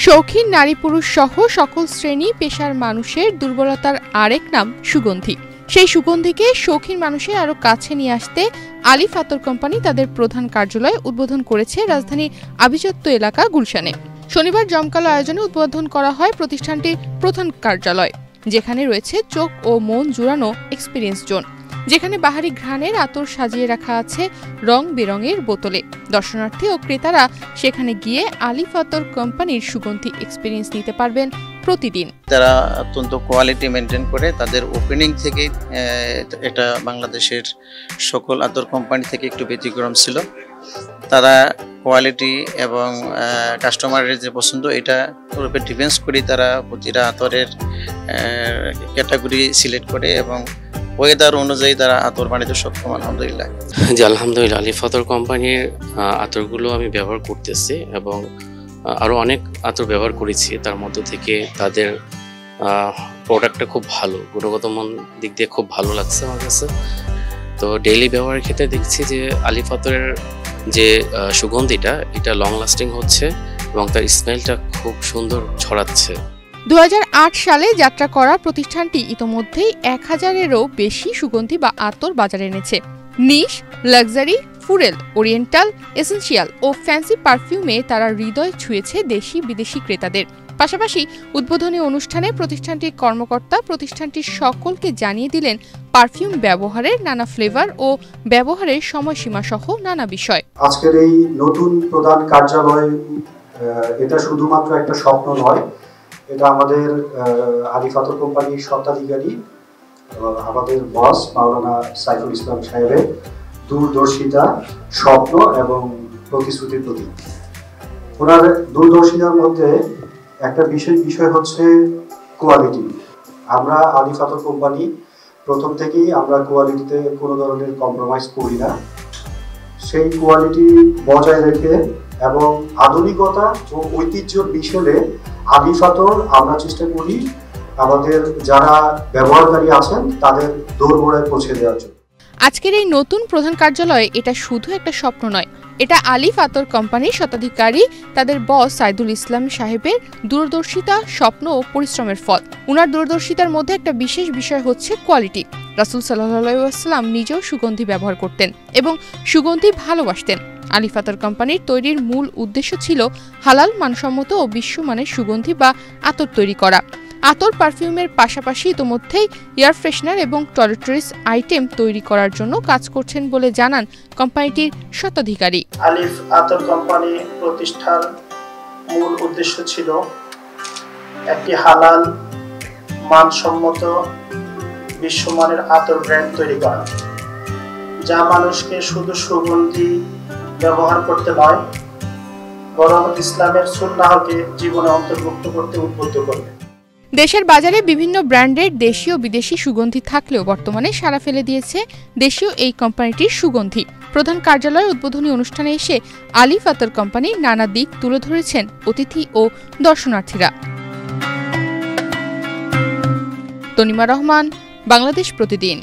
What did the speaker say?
শৌখিন নারী পুরুষ সহ সকল শ্রেণী পেশার মানুষের দুর্বলতার আরেক নাম সুগন্ধি। সেই সুগন্ধিকে শৌখিন মানুষের আরও কাছে নিয়ে আসতে আলিফ আতর কোম্পানি তাদের প্রধান কার্যালয় উদ্বোধন করেছে রাজধানীর আভিজাত্য এলাকা গুলশানে। শনিবার জমকালো আয়োজনে উদ্বোধন করা হয় প্রতিষ্ঠানটির প্রধান কার্যালয়, যেখানে রয়েছে চোখ ও মন জুড়ানো এক্সপিরিয়েন্স জোন, যেখানে বাহারি ঘ্রাণের আতর সাজিয়ে রাখা আছে রং বেরঙের বোতলে। দর্শনার্থী ও ক্রেতারা সেখানে গিয়ে আলিফ আতর কোম্পানির সুগন্ধি এক্সপিরিয়েন্স নিতে পারবেন প্রতিদিন। তারা অত্যন্ত কোয়ালিটি মেনটেন করে, তাদের ওপেনিং থেকে এটা বাংলাদেশের সকল আতর কোম্পানি থেকে একটু ব্যতিক্রম ছিল। তারা কোয়ালিটি এবং কাস্টমারের যে পছন্দ এটা উপরে ডিফেন্স করে তারা প্রতিটা আতরের ক্যাটাগরি সিলেক্ট করে এবং ওয়েদার অনুযায়ী তারা আতর বানাতে সক্ষম। আলহামদুলিল্লাহ। জি আলহামদুলিল্লাহ, আলিফ আতর কোম্পানির আতরগুলো আমি ব্যবহার করতেছি এবং আরও অনেক আতর ব্যবহার করেছি। তার মধ্য থেকে তাদের প্রোডাক্টটা খুব ভালো, গুণগত মান দিক দিয়ে খুব ভালো লাগছে আমার কাছে। তো ডেইলি ব্যবহারের ক্ষেত্রে দেখছি যে আলিফ আতরের যে সুগন্ধিটা এটা লং লাস্টিং হচ্ছে এবং তার স্মেলটা খুব সুন্দর ছড়াচ্ছে। 2008 সালে যাত্রা করা প্রতিষ্ঠানটি ইতোমধ্যেই 1000-এরও বেশি সুগন্ধি বা আতর বাজারে এনেছে। নিশ, লাক্সারি, ফুরেল, ওরিয়েন্টাল, এসেনশিয়াল ও ফ্যান্সি পারফিউমে তারা হৃদয় ছুঁয়েছে দেশি বিদেশি ক্রেতাদের। পাশাপাশি উদ্বোধনী অনুষ্ঠানে প্রতিষ্ঠানটির কর্মকর্তা প্রতিষ্ঠানটির সকলকে জানিয়ে দিলেন পারফিউম ব্যবহারের নানা ফ্লেভার ও ব্যবহারের সময়সীমা সহ নানা বিষয়। আজকের এই নতুন প্রধান কার্যালয় এটা শুধুমাত্র একটা স্বপ্ন নয়, এটা আমাদের আলিফ আতর কোম্পানির স্বত্বাধিকারী আমাদের বস মাওলানা সাইফুল ইসলাম সাহেবের দূরদর্শিতা, স্বপ্ন এবং প্রতিশ্রুতির প্রতীক। ওনার দূরদর্শিতার মধ্যে একটা বিশেষ বিষয় হচ্ছে কোয়ালিটি। আমরা আলিফ আতর কোম্পানি প্রথম থেকেই আমরা কোয়ালিটিতে কোনো ধরনের কম্প্রোমাইজ করি না। সেই কোয়ালিটি বজায় রেখে এবং আধুনিকতা ও ঐতিহ্যর মিশেলে আলিফ আতর আমরা চেষ্টা করি আমাদের যারা ব্যবহারকারী আছেন তাদের দোরগোড়ায় পৌঁছে দেওয়ার জন্য। আজকের এই নতুন প্রধান কার্যালয়ে এটা শুধু একটা স্বপ্ন নয়, এটা আলিফ আতর কোম্পানির স্বত্বাধিকারী তাদের বস সাইদুল ইসলাম সাহেবের দূরদর্শিতা, স্বপ্ন ও পরিশ্রমের ফল। উনার দূরদর্শিতার মধ্যে একটা বিশেষ বিষয় হচ্ছে কোয়ালিটি। রাসূল সাল্লাল্লাহু আলাইহি ওয়াসাল্লাম নিজেও সুগন্ধি ব্যবহার করতেন এবং সুগন্ধি ভালোবাসতেন। আলিফ আতর কোম্পানির তৈরির মূল উদ্দেশ্য ছিল হালাল, মানসম্মত ও বিশ্বমানের সুগন্ধি বা আতর তৈরি করা। আতর পারফিউমের পাশাপাশি ইতোমধ্যেই এয়ার ফ্রেশনার এবং টয়লেট্রিজ আইটেম তৈরি করার জন্য কাজ করছেন বলে জানান কোম্পানিটির স্বত্বাধিকারী। আলিফ আতর কোম্পানি প্রতিষ্ঠার মূল উদ্দেশ্য ছিল একটি হালাল, মানসম্মত, বিশ্বমানের আতর ব্র্যান্ড তৈরি করা, যা মানুষকে শুধু সুগন্ধি ব্যবহার করতে নয় বরং ইসলামের সুন্নাহকে জীবনে অন্তর্ভুক্ত করতে উদ্বুদ্ধ করবে। দেশের বাজারে বিভিন্ন ব্র্যান্ডের দেশীয় বিদেশি সুগন্ধি থাকলেও বর্তমানে সাড়া ফেলে দিয়েছে দেশীয় এই কোম্পানিটির সুগন্ধি। প্রধান কার্যালয়ের উদ্বোধনী অনুষ্ঠানে এসে আলিফ আতর কোম্পানির নানা দিক তুলে ধরেছেন অতিথি ও দর্শনার্থীরা। তনিমা রহমান, বাংলাদেশ প্রতিদিন।